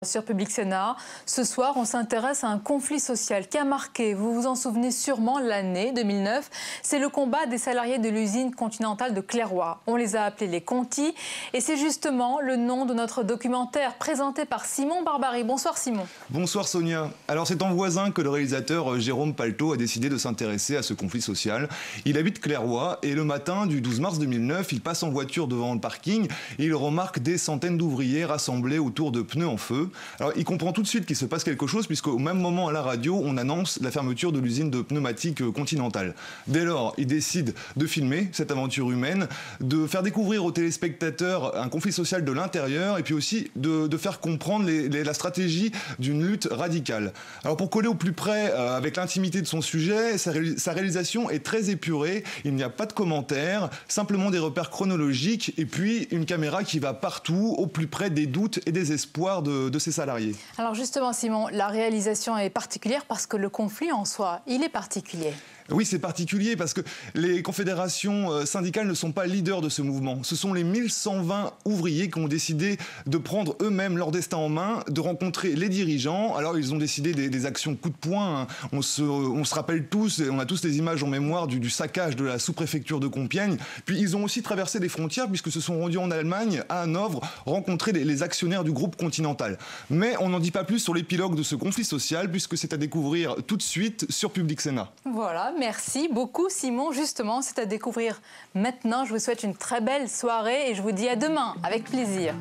Sur Public Sénat, ce soir, on s'intéresse à un conflit social qui a marqué, vous vous en souvenez sûrement, l'année 2009. C'est le combat des salariés de l'usine Continentale de Clairoy. On les a appelés les Conti et c'est justement le nom de notre documentaire présenté par Simon Barbary. Bonsoir Simon. Bonsoir Sonia. Alors c'est en voisin que le réalisateur Jérôme Palto a décidé de s'intéresser à ce conflit social. Il habite Clairoy et le matin du 12 mars 2009, il passe en voiture devant le parking et il remarque des centaines d'ouvriers rassemblés autour de pneus en feu. Alors, il comprend tout de suite qu'il se passe quelque chose puisqu'au même moment à la radio, on annonce la fermeture de l'usine de pneumatiques Continentale. Dès lors, il décide de filmer cette aventure humaine, de faire découvrir aux téléspectateurs un conflit social de l'intérieur et puis aussi de faire comprendre la stratégie d'une lutte radicale. Alors pour coller au plus près avec l'intimité de son sujet, sa réalisation est très épurée, il n'y a pas de commentaires, simplement des repères chronologiques et puis une caméra qui va partout, au plus près des doutes et des espoirs de ses salariés. Alors justement Simon, la réalisation est particulière parce que le conflit en soi, il est particulier. Oui, c'est particulier parce que les confédérations syndicales ne sont pas leaders de ce mouvement. Ce sont les 1120 ouvriers qui ont décidé de prendre eux-mêmes leur destin en main, de rencontrer les dirigeants. Alors, ils ont décidé des actions coup de poing. Hein. On se rappelle tous, et on a tous les images en mémoire du saccage de la sous-préfecture de Compiègne. Puis, ils ont aussi traversé les frontières puisque se sont rendus en Allemagne, à Hanovre, rencontrer les actionnaires du groupe Continental. Mais on n'en dit pas plus sur l'épilogue de ce conflit social puisque c'est à découvrir tout de suite sur Public Sénat. Voilà. Merci beaucoup Simon, justement c'est à découvrir maintenant. Je vous souhaite une très belle soirée et je vous dis à demain avec plaisir.